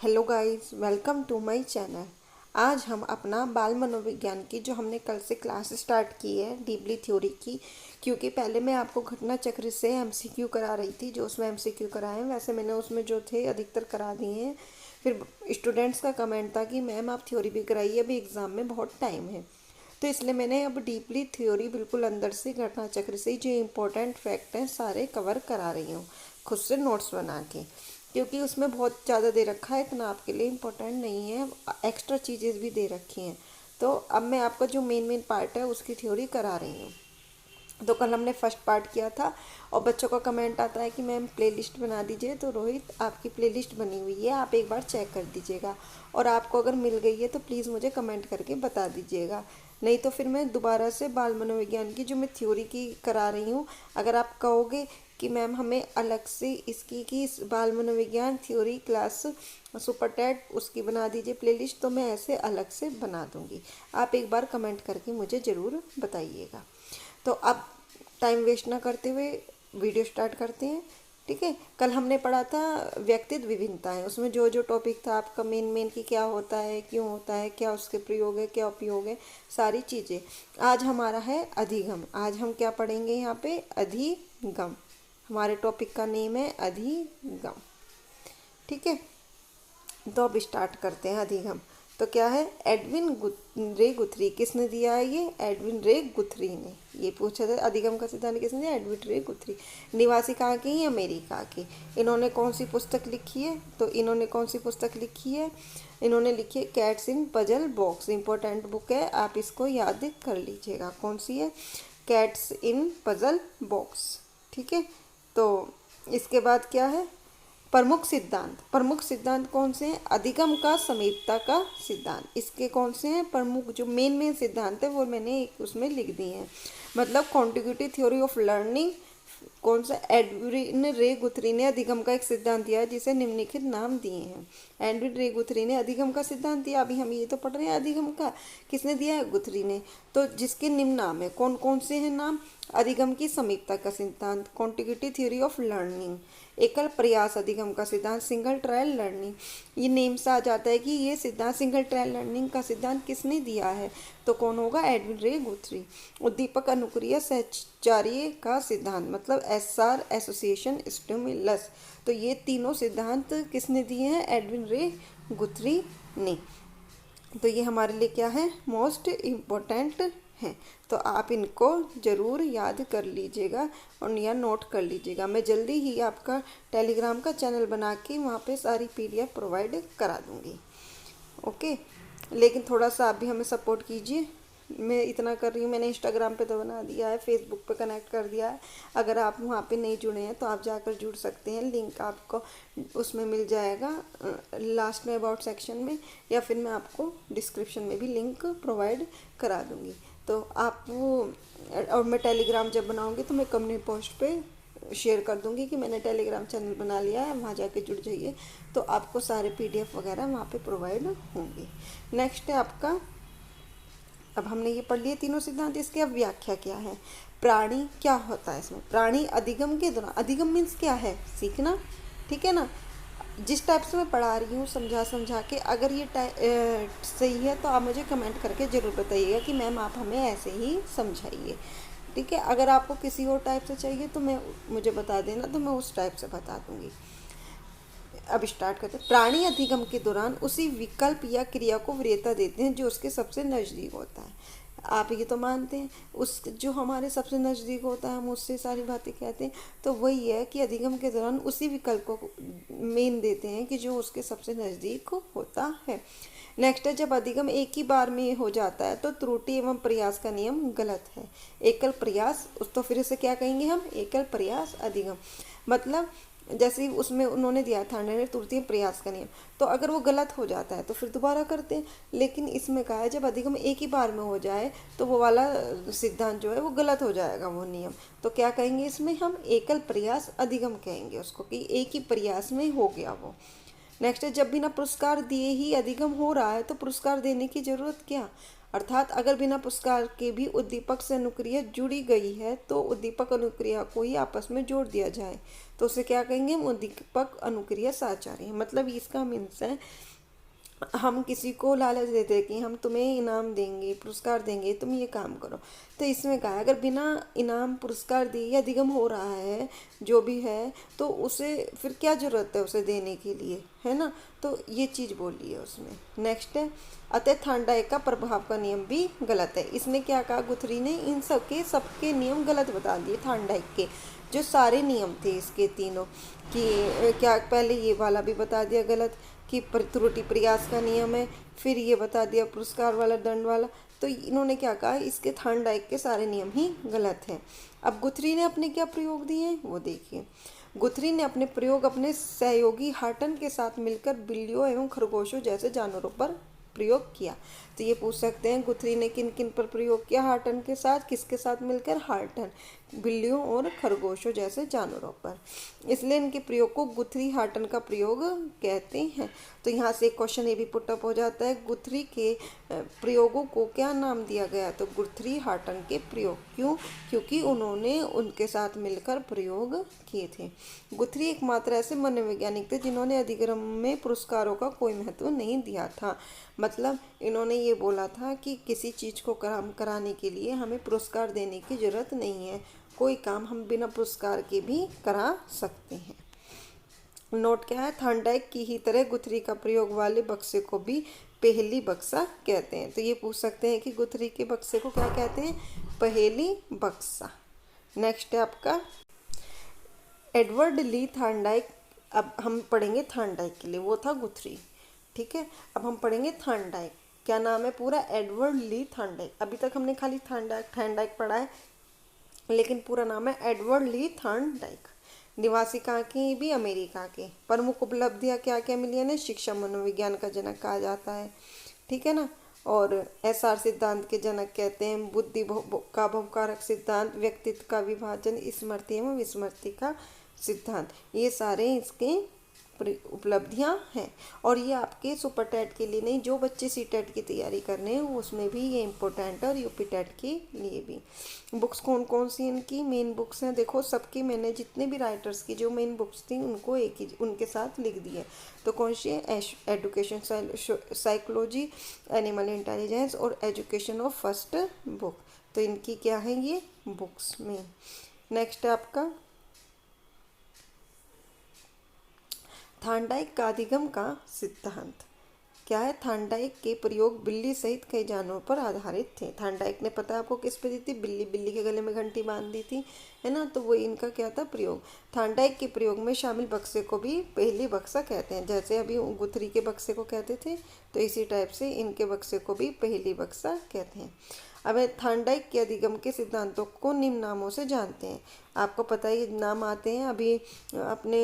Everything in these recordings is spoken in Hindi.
Hello guys, welcome to my channel. आज हम अपना बाल मनोविज्ञान की जो हमने कल से क्लास स्टार्ट की है डीपली थ्योरी की, क्योंकि पहले मैं आपको घटना चक्र से एमसीक्यू करा रही थी। जो उसमें एमसीक्यू कराए हैं वैसे मैंने उसमें जो थे अधिकतर करा दिए हैं। फिर स्टूडेंट्स का कमेंट था कि मैम आप थ्योरी भी कराइए, अभी एग्ज़ाम में बहुत टाइम है। तो इसलिए मैंने अब डीपली थ्योरी बिल्कुल अंदर से घटना चक्र से जो इम्पोर्टेंट फैक्ट हैं सारे कवर करा रही हूँ खुद से नोट्स बना के, क्योंकि उसमें बहुत ज़्यादा दे रखा है, इतना आपके लिए इम्पोर्टेंट नहीं है। एक्स्ट्रा चीज़ें भी दे रखी हैं। तो अब मैं आपका जो मेन पार्ट है उसकी थ्योरी करा रही हूँ। तो कल हमने फर्स्ट पार्ट किया था और बच्चों का कमेंट आता है कि मैम प्लेलिस्ट बना दीजिए। तो रोहित, आपकी प्लेलिस्ट बनी हुई है, आप एक बार चेक कर दीजिएगा और आपको अगर मिल गई है तो प्लीज़ मुझे कमेंट करके बता दीजिएगा। नहीं तो फिर मैं दोबारा से बाल मनोविज्ञान की जो मैं थ्योरी की करा रही हूँ, अगर आप कहोगे कि मैम हमें अलग से इसकी की बाल मनोविज्ञान थ्योरी क्लास सुपर टेट उसकी बना दीजिए प्लेलिस्ट, तो मैं ऐसे अलग से बना दूँगी। आप एक बार कमेंट करके मुझे ज़रूर बताइएगा। तो अब टाइम वेस्ट ना करते हुए वीडियो स्टार्ट करते हैं। ठीक है, कल हमने पढ़ा था व्यक्तित्व विभिन्नताएं। उसमें जो जो टॉपिक था आपका मेन कि क्या होता है, क्यों होता है, क्या उसके प्रयोग है, क्या उपयोग है, सारी चीज़ें। आज हमारा है अधिगम। आज हम क्या पढ़ेंगे यहाँ पे? अधिगम। हमारे टॉपिक का नेम है अधिगम। ठीक है, तो अब स्टार्ट करते हैं अधिगम। तो क्या है? एडविन रे गुथरी। किसने दिया है ये? एडविन रे गुथरी ने। ये पूछा था अधिगम का सिद्धांत किसने दिया? एडविन रे गुथरी। निवासी कहाँ के हैं? अमेरिका के। इन्होंने कौन सी पुस्तक लिखी है? तो इन्होंने कौन सी पुस्तक लिखी है? इन्होंने लिखी है कैट्स इन पजल बॉक्स। इंपॉर्टेंट बुक है, आप इसको याद कर लीजिएगा। कौन सी है? कैट्स इन पजल बॉक्स। ठीक है, तो इसके बाद क्या है? प्रमुख सिद्धांत। प्रमुख सिद्धांत कौन से हैं? अधिगम का समीपता का सिद्धांत। इसके कौन से हैं प्रमुख? जो मेन सिद्धांत है वो मैंने एक उसमें लिख दिए हैं। मतलब कॉन्टिग्यूटी थ्योरी ऑफ लर्निंग। कौन सा? एडविन रे गुथरी ने अधिगम का एक सिद्धांत दिया जिसे निम्नलिखित नाम दिए हैं। एडविन रे गुथरी ने अधिगम का सिद्धांत दिया। अभी हम ये तो पढ़ रहे हैं अधिगम का। किसने दिया है? गुथरी ने। तो जिसके निम्न नाम है, कौन कौन से हैं नाम? अधिगम की समीपता का सिद्धांत, कॉन्टिग्यूटी थ्योरी ऑफ लर्निंग, एकल प्रयास अधिगम का सिद्धांत, सिंगल ट्रायल लर्निंग। ये नेम से आ जाता है कि ये सिद्धांत सिंगल ट्रायल लर्निंग का सिद्धांत किसने दिया है? तो कौन होगा? एडविन रे गुथरी। उद्दीपक अनुक्रिया सहचार्य का सिद्धांत, मतलब एसआर एसोसिएशन स्टिमुलस। तो ये तीनों सिद्धांत किसने दिए हैं? एडविन रे गुथरी ने। तो ये हमारे लिए क्या है? मोस्ट इम्पोर्टेंट हैं। तो आप इनको ज़रूर याद कर लीजिएगा और या नोट कर लीजिएगा। मैं जल्दी ही आपका टेलीग्राम का चैनल बना के वहाँ पे सारी पीडीएफ प्रोवाइड करा दूँगी। ओके, लेकिन थोड़ा सा आप भी हमें सपोर्ट कीजिए। मैं इतना कर रही हूँ, मैंने इंस्टाग्राम पे तो बना दिया है, फेसबुक पे कनेक्ट कर दिया है। अगर आप वहाँ पे नहीं जुड़े हैं तो आप जाकर जुड़ सकते हैं। लिंक आपको उसमें मिल जाएगा लास्ट में अबाउट सेक्शन में, या फिर मैं आपको डिस्क्रिप्शन में भी लिंक प्रोवाइड करा दूँगी। तो आप और मैं टेलीग्राम जब बनाऊँगी तो मैं कम्युनिटी पोस्ट पे शेयर कर दूंगी कि मैंने टेलीग्राम चैनल बना लिया है, वहाँ जाके जुड़ जाइए। तो आपको सारे पीडीएफ वगैरह वहाँ पे प्रोवाइड होंगे। नेक्स्ट है आपका, अब हमने ये पढ़ लिए तीनों सिद्धांत। इसकी अब व्याख्या क्या है? प्राणी क्या होता है इसमें? प्राणी अधिगम के दौरान, अधिगम मीन्स क्या है? सीखना। ठीक है ना? जिस टाइप से मैं पढ़ा रही हूँ समझा के, अगर ये सही है तो आप मुझे कमेंट करके ज़रूर बताइएगा कि मैम आप हमें ऐसे ही समझाइए। ठीक है, अगर आपको किसी और टाइप से चाहिए तो मुझे बता देना, तो मैं उस टाइप से बता दूंगी। अब स्टार्ट करते हैं। प्राणी अधिगम के दौरान उसी विकल्प या क्रिया को वरीयता देते हैं जो उसके सबसे नज़दीक होता है। आप ये तो मानते हैं उस जो हमारे सबसे नज़दीक होता है हम उससे सारी बातें कहते हैं। तो वही है कि अधिगम के दौरान उसी विकल्प को मेन देते हैं कि जो उसके सबसे नज़दीक होता है। नेक्स्ट है, जब अधिगम एक ही बार में हो जाता है तो त्रुटि एवं प्रयास का नियम गलत है। एकल प्रयास, उस तो फिर से क्या कहेंगे हम? एकल प्रयास अधिगम। मतलब जैसे उसमें उन्होंने दिया था तृतीय प्रयास का नियम, तो अगर वो गलत हो जाता है तो फिर दोबारा करते हैं। लेकिन इसमें कहा है जब अधिगम एक ही बार में हो जाए तो वो वाला सिद्धांत जो है वो गलत हो जाएगा, वो नियम। तो क्या कहेंगे इसमें हम? एकल प्रयास अधिगम कहेंगे उसको, कि एक ही प्रयास में हो गया वो। नेक्स्ट है, जब बिना पुरस्कार दिए ही अधिगम हो रहा है तो पुरस्कार देने की जरूरत क्या। अर्थात अगर बिना पुरस्कार के भी उद्दीपक से अनुक्रिया जुड़ी गई है तो उद्दीपक अनुक्रिया को ही आपस में जोड़ दिया जाए तो उसे क्या कहेंगे, हम उद्दीपक अनुक्रिया साहचर्य। मतलब इसका मीन्स है, हम किसी को लालच देते हैं कि हम तुम्हें इनाम देंगे, पुरस्कार देंगे, तुम ये काम करो। तो इसमें कहा है, अगर बिना इनाम पुरस्कार दिए या अधिगम हो रहा है जो भी है तो उसे फिर क्या ज़रूरत है उसे देने के लिए, है ना। तो ये चीज़ बोली है उसमें। नेक्स्ट है, अतः थांडाइक का प्रभाव का नियम भी गलत है। इसने क्या कहा, गुथरी ने इन सबके नियम गलत बता दिए। थांडाइक के जो सारे नियम थे इसके तीनों, कि क्या पहले ये वाला भी बता दिया गलत कि त्रुटि प्रयास का नियम है, फिर ये बता दिया पुरस्कार वाला, दंड वाला। तो इन्होंने क्या कहा, इसके थांडाइक के सारे नियम ही गलत हैं। अब गुथरी ने अपने क्या प्रयोग दिए हैं वो देखिए। गुथरी ने अपने प्रयोग अपने सहयोगी हार्टन के साथ मिलकर बिल्लियों एवं खरगोशों जैसे जानवरों पर प्रयोग किया। तो ये पूछ सकते हैं, गुथरी ने किन किन पर प्रयोग किया हार्टन के साथ, किसके साथ मिलकर, हार्टन, बिल्लियों और खरगोशों जैसे जानवरों पर। इसलिए इनके प्रयोग को गुथरी हार्टन का प्रयोग कहते हैं। तो यहाँ से एक क्वेश्चन ये भी पुटअप हो जाता है, गुथरी के प्रयोगों को क्या नाम दिया गया, तो गुथरी हार्टन के प्रयोग। क्यों, क्योंकि उन्होंने उनके साथ मिलकर प्रयोग किए थे। गुथरी एकमात्र ऐसे मनोवैज्ञानिक थे जिन्होंने अधिगम में पुरस्कारों का कोई महत्व नहीं दिया था। मतलब इन्होंने ये बोला था कि किसी चीज़ को काम कराने के लिए हमें पुरस्कार देने की ज़रूरत नहीं है, कोई काम हम बिना पुरस्कार के भी करा सकते हैं। नोट क्या है, थांडाइक की ही तरह गुथरी का प्रयोग वाले बक्से को भी पहेली बक्सा कहते हैं। तो ये पूछ सकते हैं कि गुथरी के बक्से को क्या कहते हैं, पहेली बक्सा। नेक्स्ट है आपका एडवर्ड ली थांडाइक। अब हम पढ़ेंगे थांडाइक के लिए, वो था गुथरी, ठीक है। अब हम पढ़ेंगे थांडाइक, क्या नाम है पूरा, एडवर्ड ली थांडाइक। अभी तक हमने खाली थांडाइक पढ़ा है, लेकिन पूरा नाम है एडवर्ड ली थांडाइक। निवासी कहाँ के, भी अमेरिका के। प्रमुख उपलब्धियाँ क्या क्या मिली है, शिक्षा मनोविज्ञान का जनक कहा जाता है, ठीक है ना। और एसआर सिद्धांत के जनक कहते हैं। बुद्धि का बहुकारक सिद्धांत, व्यक्तित्व का विभाजन, स्मृति एवं विस्मृति का सिद्धांत, ये सारे इसके उपलब्धियां हैं। और ये आपके सुपर टेट के लिए नहीं, जो बच्चे सी टेट की तैयारी कर रहे हैं उसमें भी ये इम्पोर्टेंट है, और यूपी टेट के लिए भी। बुक्स कौन कौन सी इनकी मेन बुक्स हैं, देखो सबकी मैंने जितने भी राइटर्स की जो मेन बुक्स थी उनको एक ही उनके साथ लिख दी है। तो कौन सी है, एजुकेशन साइकोलॉजी, एनिमल इंटेलिजेंस और एजुकेशन ऑफ फर्स्ट बुक। तो इनकी क्या है ये बुक्स में। नेक्स्ट है आपका थांडाइक का अधिगम का सिद्धांत। क्या है, थांडाइक के प्रयोग बिल्ली सहित कई जानवरों पर आधारित थे। थांडाइक ने पता आपको किस पे दी थी, बिल्ली के गले में घंटी बांध दी थी, है ना। तो वो इनका क्या था प्रयोग। थांडाइक के प्रयोग में शामिल बक्से को भी पहेली बक्सा कहते हैं। जैसे अभी गुथरी के बक्से को कहते थे, तो इसी टाइप से इनके बक्से को भी पहेली बक्सा कहते हैं। अब थांडाइक के अधिगम के सिद्धांतों को निम्न नामों से जानते हैं। आपको पता ही नाम आते हैं, अभी अपने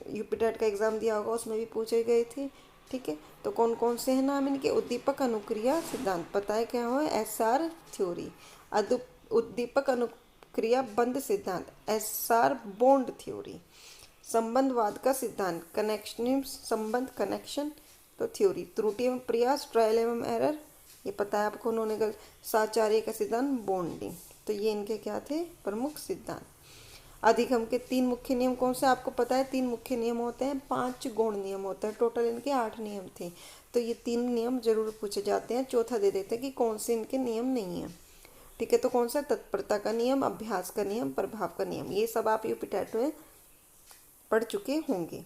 यूपी टेट का एग्ज़ाम दिया होगा उसमें भी पूछे गए थे, ठीक है। तो कौन कौन से हैं नाम इनके, उद्दीपक अनुक्रिया सिद्धांत, पता है क्या हो, एसआर थ्योरी। उद्दीपक अनुक्रिया बंद सिद्धांत, एसआर बॉन्ड थ्योरी। संबंधवाद का सिद्धांत, कनेक्शन संबंध, कनेक्शन तो थ्योरी। त्रुटि एवं प्रयास, ट्रायल एवं एरर, ये पता है आपको, उन्होंने साहचर्य का सिद्धांत, बॉन्डिंग। तो ये इनके क्या थे प्रमुख सिद्धांत। अधिगम के 3 मुख्य नियम कौन से, आपको पता है 3 मुख्य नियम होते हैं, 5 गौण नियम होते हैं, टोटल इनके 8 नियम थे। तो ये 3 नियम जरूर पूछे जाते हैं। चौथा दे देते हैं कि कौन से इनके नियम नहीं है, ठीक है। तो कौन सा, तत्परता का नियम, अभ्यास का नियम, प्रभाव का नियम, ये सब आप यूपी टेट में पढ़ चुके होंगे।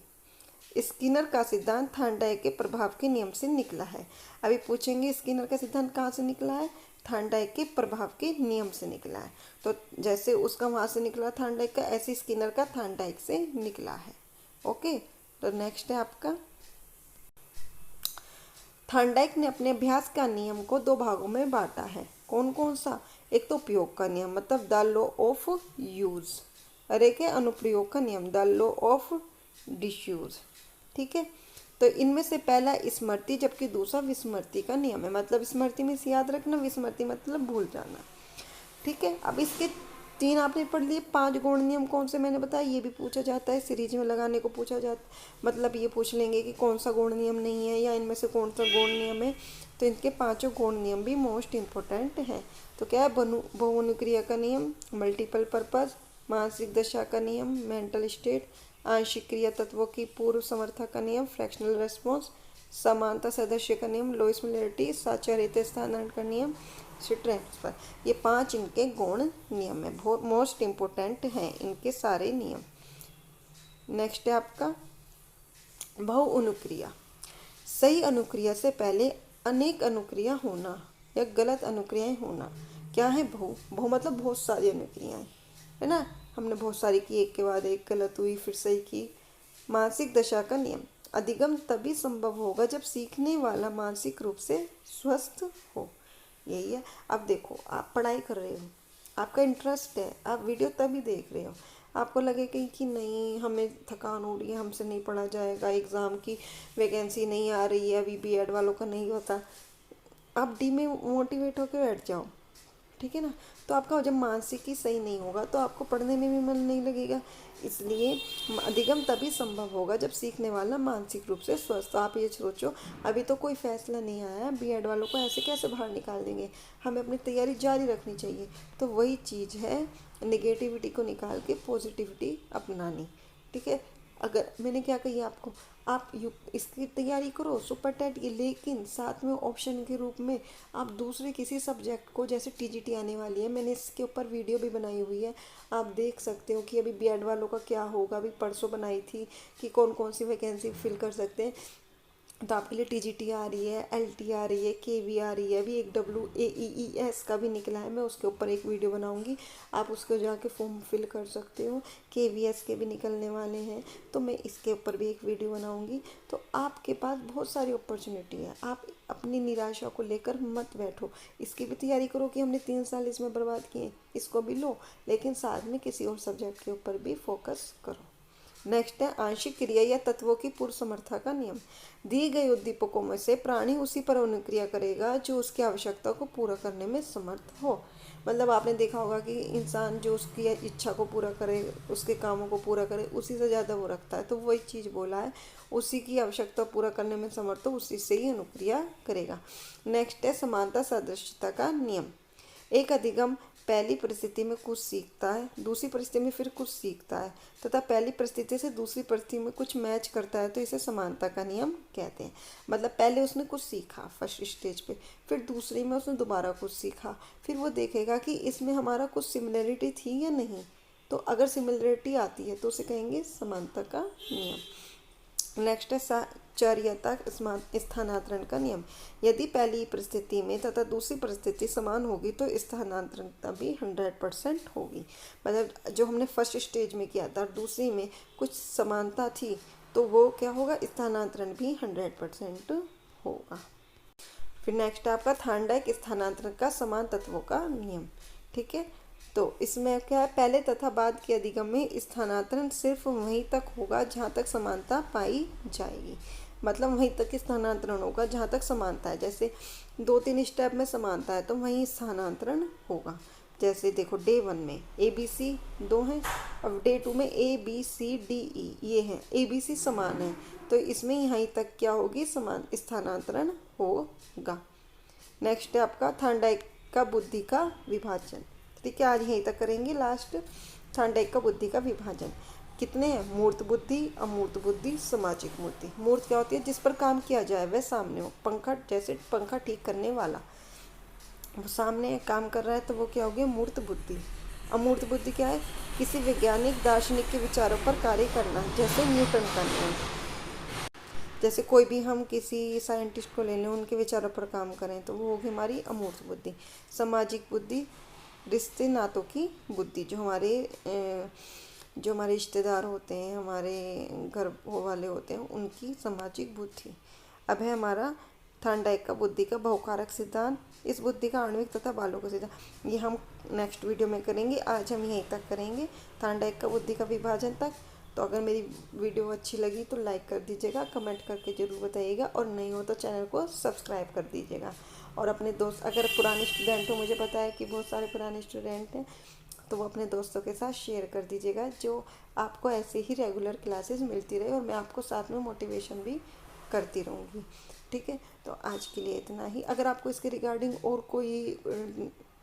स्किनर का सिद्धांत थांडाइक के प्रभाव के नियम से निकला है। अभी पूछेंगे स्किनर का सिद्धांत कहाँ से निकला है, थांडाइक के प्रभाव के नियम से निकला है। तो जैसे उसका वहाँ से निकला थांडाइक का, ऐसे स्किनर का थांडाइक से निकला है। ओके, तो नेक्स्ट है आपका थांडाइक ने अपने अभ्यास का नियम को 2 भागों में बांटा है। कौन कौन सा, एक तो उपयोग का नियम मतलब द लॉ ऑफ यूज, और एक है अनुप्रयोग का नियम द लॉ ऑफ डिसयूज, ठीक है। तो इनमें से पहला स्मृति जबकि दूसरा विस्मृति का नियम है। मतलब स्मृति में याद रखना, विस्मृति मतलब भूल जाना, ठीक है। अब इसके 3 आपने पढ़ लिए। 5 गुण नियम कौन से मैंने बताया, ये भी पूछा जाता है, सीरीज में लगाने को पूछा जाता, मतलब ये पूछ लेंगे कि कौन सा गुण नियम नहीं है या इनमें से कौन सा गुण नियम है। तो इनके 5 गुण नियम भी मोस्ट इम्पोर्टेंट हैं। तो क्या है, बहुअनुक्रिया का नियम, मल्टीपल पर्पज, मानसिक दशा का नियम, मेंटल स्टेट, आंशिक क्रिया तत्वों की पूर्व समर्था का नियम, फ्रैक्शनल रेस्पॉन्स, समानता सदस्य का नियम, लो सिमिलरिटी, साचारित स्थानांतरण का नियम, ट्रांसफर। ये 5 इनके गुण नियम है, बहुत मोस्ट इम्पोर्टेंट हैं इनके सारे नियम। नेक्स्ट है आपका बहुअनुक्रिया। सही अनुक्रिया से पहले अनेक अनुक्रिया होना या गलत अनुक्रियाएं होना। क्या है बहु मतलब बहुत सारी अनुक्रियाएं, है ना, हमने बहुत सारी की, एक के बाद एक गलत हुई फिर सही की। मानसिक दशा का नियम, अधिगम तभी संभव होगा जब सीखने वाला मानसिक रूप से स्वस्थ हो। यही है। अब देखो, आप पढ़ाई कर रहे हो, आपका इंटरेस्ट है, आप वीडियो तभी देख रहे हो, आपको लगेगा कि नहीं हमें थकान हो रही है, हमसे नहीं पढ़ा जाएगा, एग्ज़ाम की वैकेंसी नहीं आ रही है, अभी बीएड वालों का नहीं होता, आप डी में मोटिवेट होकर बैठ जाओ, ठीक है ना। तो आपका जब मानसिक ही सही नहीं होगा तो आपको पढ़ने में भी मन नहीं लगेगा। इसलिए अधिगम तभी संभव होगा जब सीखने वाला मानसिक रूप से स्वस्थ। तो आप ये सोचो, अभी तो कोई फैसला नहीं आया, बीएड वालों को ऐसे कैसे बाहर निकाल देंगे, हमें अपनी तैयारी जारी रखनी चाहिए। तो वही चीज़ है, नेगेटिविटी को निकाल के पॉजिटिविटी अपनानी, ठीक है। अगर मैंने क्या कही आपको, आप इसकी तैयारी करो सुपर टेट की, लेकिन साथ में ऑप्शन के रूप में आप दूसरे किसी सब्जेक्ट को, जैसे टीजीटी आने वाली है, मैंने इसके ऊपर वीडियो भी बनाई हुई है, आप देख सकते हो कि अभी बीएड वालों का क्या होगा। अभी परसों बनाई थी कि कौन कौन सी वैकेंसी फिल कर सकते हैं। तो आपके लिए टीजीटी आ रही है, एलटी आ रही है, केवी आ रही है, अभी एक WAEES का भी निकला है, मैं उसके ऊपर एक वीडियो बनाऊंगी, आप उसको जाके फॉर्म फिल कर सकते हो। KVS के भी निकलने वाले हैं, तो मैं इसके ऊपर भी एक वीडियो बनाऊंगी। तो आपके पास बहुत सारी अपॉर्चुनिटी है, आप अपनी निराशा को लेकर मत बैठो, इसकी भी तैयारी करो कि हमने 3 साल इसमें बर्बाद किए, इसको भी लो, लेकिन साथ में किसी और सब्जेक्ट के ऊपर भी फोकस करो। नेक्स्ट है आंशिक क्रिया या तत्वों की पूर्व समर्था का नियम। दी गए उद्दीपकों में से प्राणी उसी पर अनुक्रिया करेगा जो उसकी आवश्यकता को पूरा करने में समर्थ हो। मतलब आपने देखा होगा कि इंसान जो उसकी इच्छा को पूरा करे, उसके कामों को पूरा करे, उसी से ज़्यादा वो रखता है। तो वही चीज़ बोला है, उसी की आवश्यकता पूरा करने में समर्थ हो, उसी से ही अनुक्रिया करेगा। नेक्स्ट है समानता सदृशता का नियम। एक अधिगम पहली परिस्थिति में कुछ सीखता है, दूसरी परिस्थिति में फिर कुछ सीखता है तथा पहली परिस्थिति से दूसरी परिस्थिति में कुछ मैच करता है, तो इसे समानता का नियम कहते हैं। मतलब पहले उसने कुछ सीखा फर्स्ट स्टेज पे, फिर दूसरी में उसने दोबारा कुछ सीखा, फिर वो देखेगा कि इसमें हमारा कुछ सिमिलरिटी थी या नहीं। तो अगर सिमिलरिटी आती है तो उसे कहेंगे समानता का नियम। नेक्स्ट है साचार्यता स्थानांतरण का नियम। यदि पहली परिस्थिति में तथा दूसरी परिस्थिति समान होगी तो स्थानांतरणता भी 100% होगी। मतलब जो हमने फर्स्ट स्टेज में किया था, दूसरी में कुछ समानता थी, तो वो क्या होगा, स्थानांतरण भी 100% होगा। फिर नेक्स्ट आपका थार्नडाइक स्थानांतरण का समान तत्वों का नियम, ठीक है। तो इसमें क्या है, पहले तथा बाद के अधिगम में स्थानांतरण सिर्फ वहीं तक होगा जहाँ तक समानता पाई जाएगी। मतलब वहीं तक स्थानांतरण होगा जहाँ तक समानता है। जैसे 2-3 स्टेप में समानता है तो वहीं स्थानांतरण होगा। जैसे देखो डे 1 में ABC 2 हैं, और डे 2 में ABCDE ये हैं, ABC समान है, तो इसमें यहीं तक क्या होगी, समान स्थानांतरण होगा। नेक्स्ट है आपका थार्नडाइक का बुद्धि का विभाजन, ठीक है, आज यहीं तक करेंगे लास्ट। थार्नडाइक का बुद्धि का विभाजन कितने हैं, मूर्त बुद्धि, अमूर्त बुद्धि, सामाजिक बुद्धि। मूर्त क्या होती है, जिस पर काम किया जाए वह सामने हो, पंखा, जैसे पंखा ठीक करने वाला वो सामने काम कर रहा है तो वो क्या हो गया, मूर्त बुद्धि। अमूर्त बुद्धि क्या है, किसी वैज्ञानिक दार्शनिक के विचारों पर कार्य करना, जैसे न्यूटन का नियम। जैसे कोई भी हम किसी साइंटिस्ट को ले लें, उनके विचारों पर काम करें, तो वो होगी हमारी अमूर्त बुद्धि। सामाजिक बुद्धि, रिश्ते नातों की बुद्धि, जो हमारे रिश्तेदार होते हैं, हमारे घर वाले होते हैं, उनकी सामाजिक बुद्धि। अब है हमारा थार्नडाइक का बुद्धि का बहुकारक सिद्धांत। इस बुद्धि का आणविक तथा बालों का सिद्धांत, ये हम नेक्स्ट वीडियो में करेंगे, आज हम यहीं तक करेंगे, थार्नडाइक का बुद्धि का विभाजन तक। तो अगर मेरी वीडियो अच्छी लगी तो लाइक कर दीजिएगा, कमेंट करके ज़रूर बताइएगा, और नहीं हो तो चैनल को सब्सक्राइब कर दीजिएगा। और अपने दोस्त, अगर पुराने स्टूडेंट हो, मुझे पता है कि बहुत सारे पुराने स्टूडेंट हैं, तो वो अपने दोस्तों के साथ शेयर कर दीजिएगा, जो आपको ऐसे ही रेगुलर क्लासेस मिलती रहे और मैं आपको साथ में मोटिवेशन भी करती रहूँगी। ठीक है, तो आज के लिए इतना ही। अगर आपको इसके रिगार्डिंग और कोई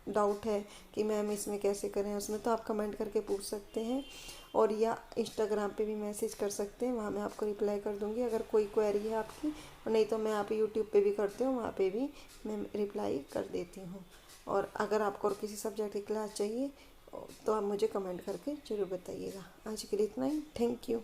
डाउट है कि मैम इसमें कैसे करें उसमें, तो आप कमेंट करके पूछ सकते हैं, और या इंस्टाग्राम पे भी मैसेज कर सकते हैं, वहाँ मैं आपको रिप्लाई कर दूँगी अगर कोई क्वेरी है आपकी। और नहीं तो मैं आप यूट्यूब पे भी करती हूँ, वहाँ पे भी मैं रिप्लाई कर देती हूँ। और अगर आपको और किसी सब्जेक्ट की क्लास चाहिए तो आप मुझे कमेंट करके ज़रूर बताइएगा। आज के लिए इतना ही। Thank you.